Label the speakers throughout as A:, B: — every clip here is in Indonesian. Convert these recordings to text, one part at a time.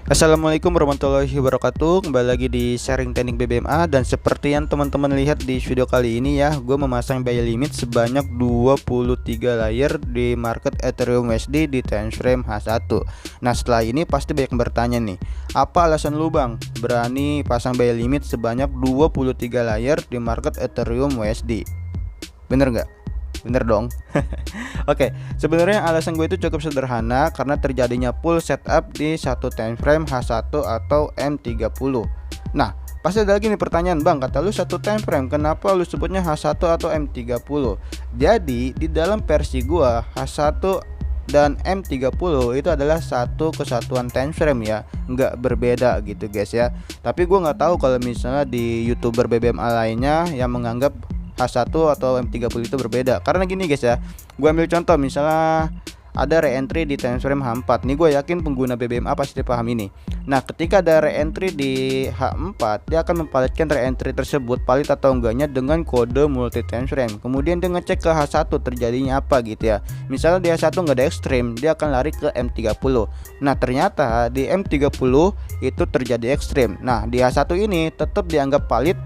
A: Assalamualaikum warahmatullahi wabarakatuh. Kembali lagi di sharing teknik BBMA. Dan seperti yang teman-teman lihat di video kali ini ya, gue memasang buy limit sebanyak 23 layer di market Ethereum USD di time frame H1. Nah setelah ini pasti banyak yang bertanya nih, apa alasan lu bang berani pasang buy limit sebanyak 23 layer di market Ethereum USD? Bener nggak? Bener dong. Oke, sebenarnya alasan gue itu cukup sederhana karena terjadinya full setup di satu time frame H1 atau M30. Nah, pasti ada lagi nih pertanyaan, bang, kata lu satu time frame, kenapa lu sebutnya H1 atau M30? Jadi di dalam versi gua H1 dan M30 itu adalah satu kesatuan time frame ya, nggak berbeda gitu guys ya. Tapi gua nggak tahu kalau misalnya di YouTuber BBMA lainnya yang menganggap H1 atau M30 itu berbeda. Karena gini guys ya, gue ambil contoh misalnya ada re-entry di time frame H4. Nih gue yakin pengguna BBMA pasti paham ini. Nah ketika ada re-entry di H4, dia akan mempalitkan re-entry tersebut valid atau enggaknya dengan kode multi time frame. Kemudian dia ngecek ke H1 terjadinya apa gitu ya. Misalnya di H1 nggak ada ekstrim, dia akan lari ke M30. Nah ternyata di M30 itu terjadi ekstrim. Nah di H1 ini tetap dianggap valid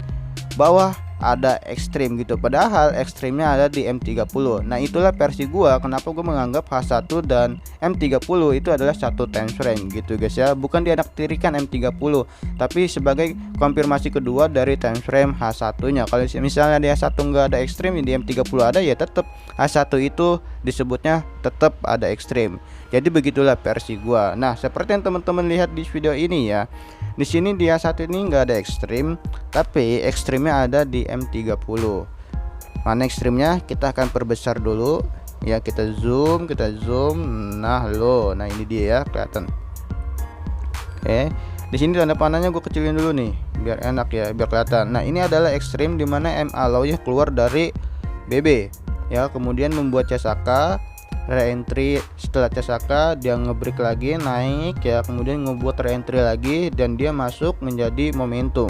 A: bahwa ada ekstrim gitu, padahal ekstrimnya ada di M30. Nah itulah versi gua kenapa gua menganggap H1 dan M30 itu adalah satu time frame gitu guys ya, bukan dianaktirikan M30 tapi sebagai konfirmasi kedua dari time frame H1 nya. Kalau misalnya di H1 nggak ada ekstrim, di M30 ada, ya tetap H1 itu disebutnya tetap ada ekstrim. Jadi begitulah versi gua. Nah seperti yang teman-teman lihat di video ini ya, di sini dia saat ini nggak ada ekstrim, tapi ekstrimnya ada di M30. Mana ekstrimnya? Kita akan perbesar dulu. Ya kita zoom. Nah ini dia ya, kelihatan. Oke. Di sini tanda panahnya gue kecilin dulu nih, biar enak ya, biar kelihatan. Nah ini adalah ekstrim dimana M allow nya keluar dari BB. Ya kemudian membuat CSAK re-entry, setelah CSAK dia ngebreak lagi naik ya, kemudian ngebuat re-entry lagi dan dia masuk menjadi momentum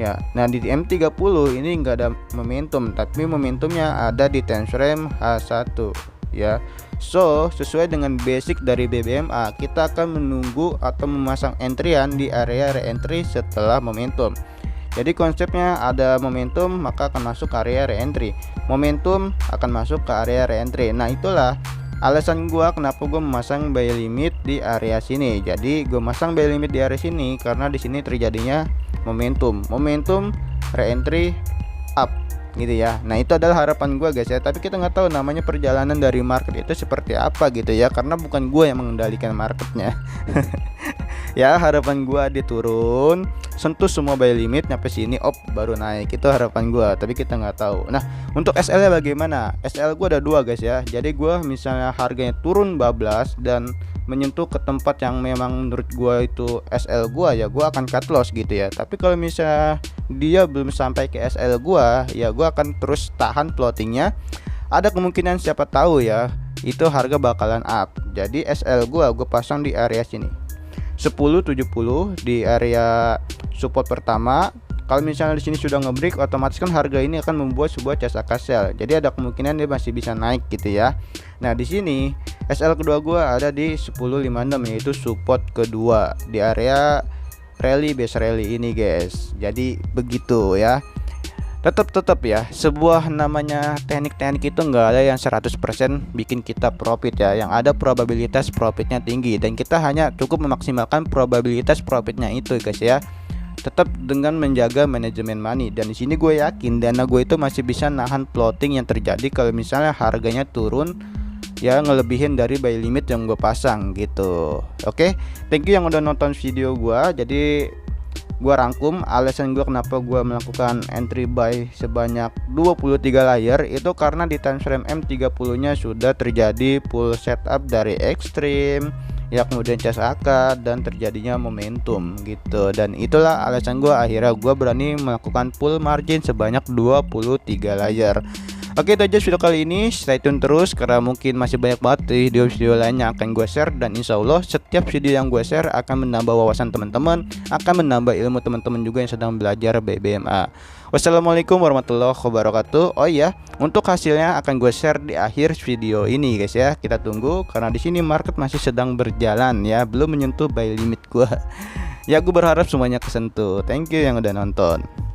A: ya. Nah di M30 ini enggak ada momentum, tapi momentumnya ada di time frame H1 ya. So sesuai dengan basic dari BBMA, kita akan menunggu atau memasang entryan di area re-entry setelah momentum. Jadi konsepnya ada momentum maka akan masuk ke area re-entry, momentum akan masuk ke area re-entry. Nah itulah alasan gua kenapa gua memasang buy limit di area sini. Jadi gua masang buy limit di area sini karena di sini terjadinya momentum re-entry up gitu ya. Nah itu adalah harapan gua guys ya, tapi kita nggak tahu namanya perjalanan dari market itu seperti apa gitu ya, karena bukan gua yang mengendalikan marketnya. Ya harapan gua dia turun, sentuh semua buy limit nyampe sini, baru naik, itu harapan gua, tapi kita nggak tahu. Nah untuk SL nya bagaimana? SL gua ada dua guys ya. Jadi gua misalnya harganya turun bablas dan menyentuh ke tempat yang memang menurut gua itu SL gua, ya gua akan cut loss gitu ya. Tapi kalau misalnya dia belum sampai ke SL gua, ya gua akan terus tahan plottingnya. Ada kemungkinan siapa tahu ya itu harga bakalan up. Jadi SL gua pasang di area sini 10.70 di area support pertama. Kalau misalnya di sini sudah ngebreak, otomatis kan harga ini akan membuat sebuah CSAK sell. Jadi ada kemungkinan dia masih bisa naik gitu ya. Nah di sini SL kedua gua ada di 10.56, yaitu support kedua di area rally base rally ini guys. Jadi begitu ya. Tetap ya, sebuah namanya teknik-teknik itu enggak ada yang 100% bikin kita profit ya. Yang ada probabilitas profitnya tinggi dan kita hanya cukup memaksimalkan probabilitas profitnya itu guys ya. Tetap dengan menjaga manajemen money, dan di sini gue yakin dana gue itu masih bisa nahan plotting yang terjadi kalau misalnya harganya turun ya, ngelebihin dari buy limit yang gue pasang gitu. Oke, thank you yang udah nonton video gue. Jadi gua rangkum alasan gua kenapa gua melakukan entry buy sebanyak 23 layer itu karena di time frame M30 nya sudah terjadi full setup dari ekstrim ya, kemudian CSAK dan terjadinya momentum gitu. Dan itulah alasan gua akhirnya gua berani melakukan full margin sebanyak 23 layer. Oke, itu aja video kali ini. Stay tune terus karena mungkin masih banyak banget video-video lainnya akan gue share. Dan insya Allah setiap video yang gue share akan menambah wawasan teman-teman, akan menambah ilmu teman-teman juga yang sedang belajar BBMA. Wassalamualaikum warahmatullahi wabarakatuh. Oh iya, untuk hasilnya akan gue share di akhir video ini guys ya. Kita tunggu karena di sini market masih sedang berjalan ya, belum menyentuh buy limit gue. Ya gue berharap semuanya kesentuh. Thank you yang udah nonton.